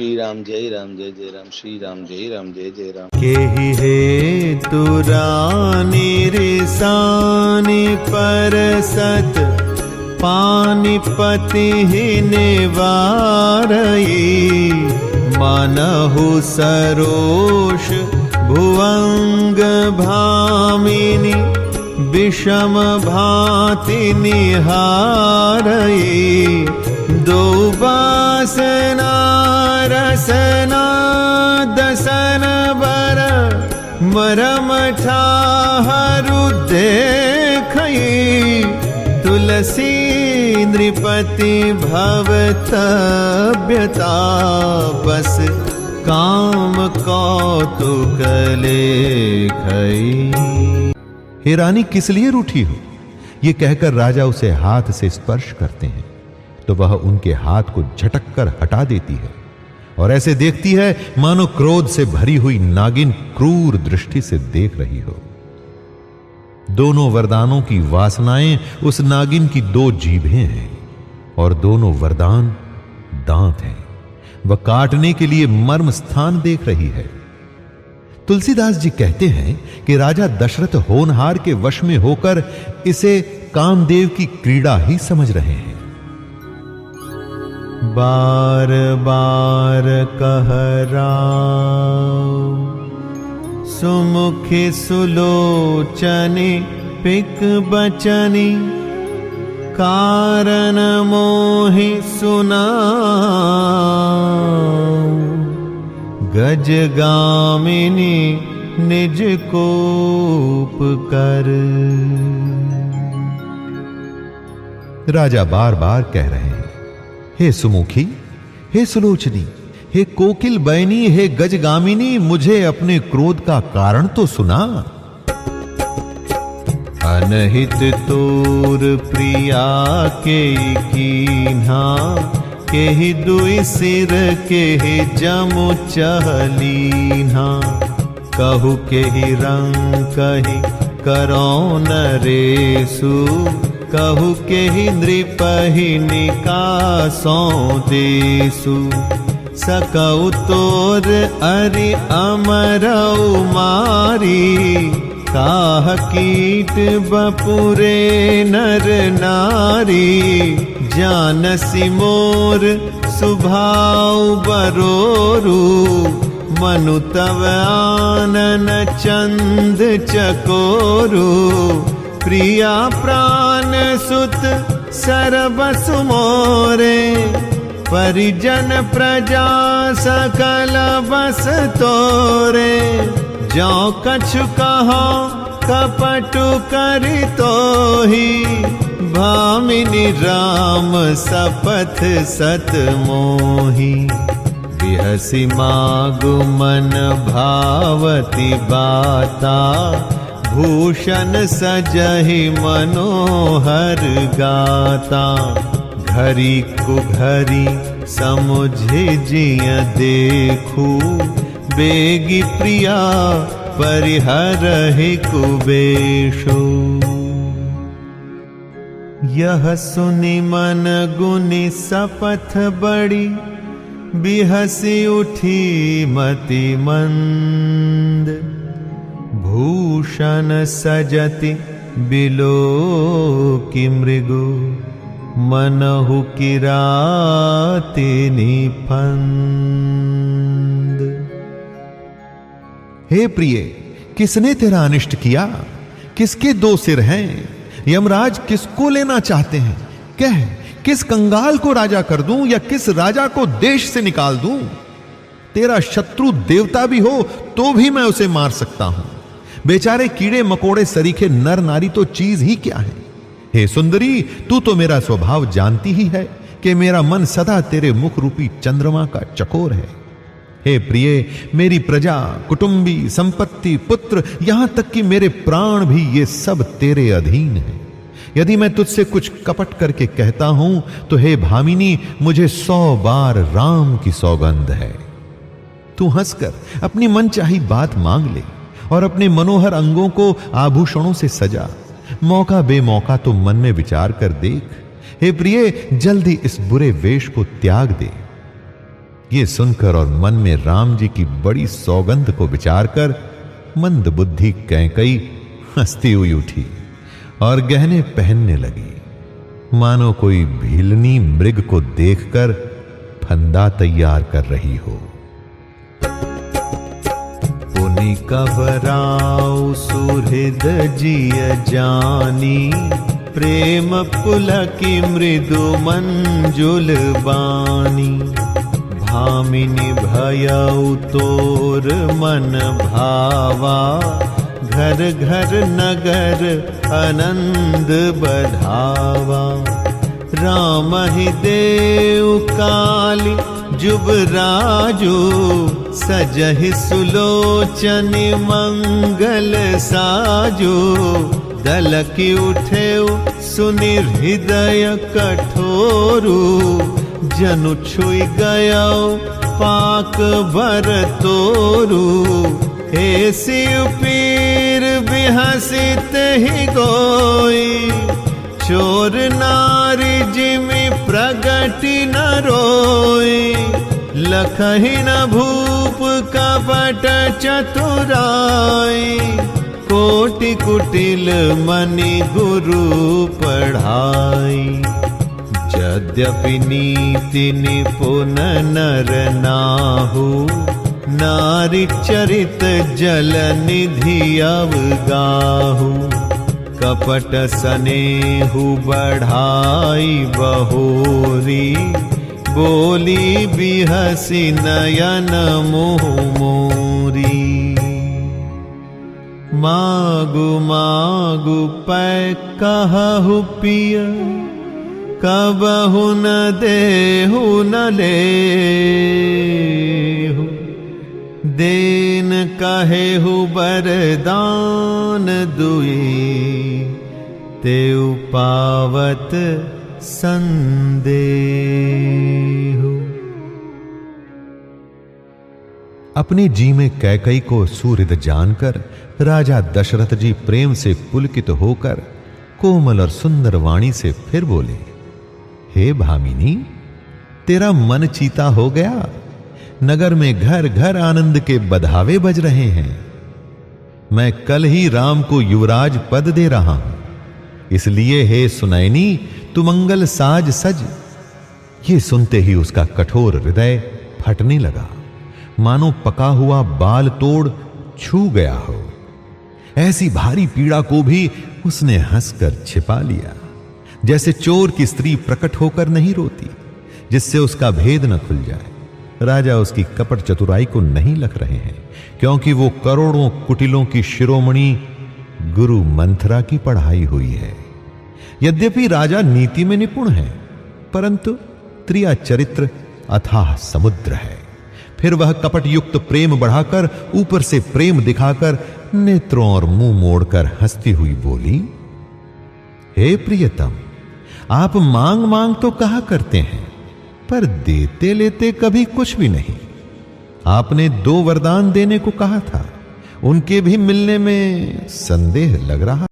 श्री राम जय राम श्री राम जय जय राम। केहि हे तुरानी रिसानी परसत पानिपति निवारई मानहु सरोष भुवंग भामिनी विषम भाति निहारई दो बासना रसना दसन बर मरम ठाहरु देखई तुलसी नृपति भवतव्यता बस काम कौतुक लेखई। हे रानी, किस लिए रूठी हो? ये कहकर राजा उसे हाथ से स्पर्श करते हैं तो वह उनके हाथ को झटक कर हटा देती है और ऐसे देखती है मानो क्रोध से भरी हुई नागिन क्रूर दृष्टि से देख रही हो। दोनों वरदानों की वासनाएं उस नागिन की दो जीभें हैं और दोनों वरदान दांत हैं। वह काटने के लिए मर्म स्थान देख रही है। तुलसीदास जी कहते हैं कि राजा दशरथ होनहार के वश में होकर इसे कामदेव की क्रीड़ा ही समझ रहे हैं। बार बार कह राम सुमुखी सुलोचनी पिक बचनी कारण मोहि सुना गजगामिनी निज कोप कर। राजा बार बार कह रहे हैं, हे सुमुखी, हे सुलोचनी, हे कोकिल बैनी, हे गजगामिनी, मुझे अपने क्रोध का कारण तो सुना। अनहित तोर प्रिया के कीन्हा केहि दुई सिर केहि जमु चहलीन्हा कहु केहि रंग कहि करौ नरेसु कहु केहि नृपहि निकासौ देसु सकौ तोर अरि अमरौ मारी काह कीट बपुरे नर नारी जानसी मोर सुभाव बरोरु मनु तव आनन चंद चकोरु प्रिया प्राण सुत सरबस मोरे परिजन प्रजा सकल बस तोरे जो कछु कहो कपटु करि तोहि भामिनी राम सपथ सत मोहि बिहसी मागु मन भावती बाता भूषण सजहि मनोहर गाता घरी कुघरी समुझे जिय देखू बेगी प्रिया परिहरहि कुबेशो। यह सुनि मन गुनि सपथ बड़ी बिहसी उठी मति मंद भूषण सजति बिलो की मृगु मनहु किराति निफंद। हे प्रिय, किसने तेरा अनिष्ट किया? किसके दो सिर हैं? यमराज किसको लेना चाहते हैं? कह, किस कंगाल को राजा कर दूं या किस राजा को देश से निकाल दूं? तेरा शत्रु देवता भी हो तो भी मैं उसे मार सकता हूं। बेचारे कीड़े मकोड़े सरीखे नर नारी तो चीज ही क्या है। हे सुंदरी, तू तो मेरा स्वभाव जानती ही है कि मेरा मन सदा तेरे मुख रूपी चंद्रमा का चकोर है। हे प्रिय, मेरी प्रजा, कुटुंबी, संपत्ति, पुत्र, यहां तक कि मेरे प्राण भी ये सब तेरे अधीन है। यदि मैं तुझसे कुछ कपट करके कहता हूं तो हे भामिनी, मुझे 100 बार राम की सौगंध है। तू हंसकर अपनी मनचाही बात मांग ले और अपने मनोहर अंगों को आभूषणों से सजा। मौका बेमौका तो मन में विचार कर देख। हे प्रिय, जल्दी इस बुरे वेश को त्याग दे। ये सुनकर और मन में राम जी की बड़ी सौगंध को विचार कर मंद बुद्धि कैकई हंसती हुई उठी और गहने पहनने लगी, मानो कोई भीलनी मृग को देखकर फंदा तैयार कर रही हो। पुनि कबराउ सुहृद जिय जानी, प्रेम पुलकी मृदु मंजुल बानी। भामिनी भयउ तोर मन भावा, घर घर नगर आनंद बढ़ावा। राम ही देव काली जुबराजो, सजहि सुलोचन मंगल साजो। दलकी उठे सुनि हृदय कठोरु, जनु छुई गया पाक भर तोरु। हे शिव पीर बिहसित ही गोई, चोर नारी जिमि प्रगति न रोई। लखहि न भूप कपट चतुराई, कोटि कुटिल मनि गुरु पढ़ाई। यद्यपि नीति निपुण नर नाहु, नारी चरित जल निधि अवगाहु। कपट सनेहु बढ़ाई बहोरी, बोली बिहसी नयन मोह मोरी। मागु मागु पै कहु पिय, कबहु न देहु न लेहु। देन कहेहु बरदान दुई, तेउ पावत संदेहु। अपने जी में कैकई को सूहृद जानकर राजा दशरथ जी प्रेम से पुलकित होकर कोमल और सुंदर वाणी से फिर बोले, हे भामिनी, तेरा मन चीता हो गया। नगर में घर घर आनंद के बधावे बज रहे हैं। मैं कल ही राम को युवराज पद दे रहा हूं, इसलिए हे सुनैनी तू मंगल साज सज। ये सुनते ही उसका कठोर हृदय फटने लगा, मानो पका हुआ बाल तोड़ छू गया हो। ऐसी भारी पीड़ा को भी उसने हंसकर छिपा लिया, जैसे चोर की स्त्री प्रकट होकर नहीं रोती, जिससे उसका भेद न खुल जाए। राजा उसकी कपट चतुराई को नहीं लख रहे हैं, क्योंकि वो करोड़ों कुटिलों की शिरोमणि गुरु मंथरा की पढ़ाई हुई है। यद्यपि राजा नीति में निपुण है, परंतु त्रिया चरित्र अथाह समुद्र है। फिर वह कपट युक्त प्रेम बढ़ाकर ऊपर से प्रेम दिखाकर नेत्रों और मुंह मोड़कर हंसती हुई बोली, हे प्रियतम, आप मांग मांग तो कहा करते हैं, पर देते लेते कभी कुछ भी नहीं। आपने 2 वरदान देने को कहा था, उनके भी मिलने में संदेह लग रहा।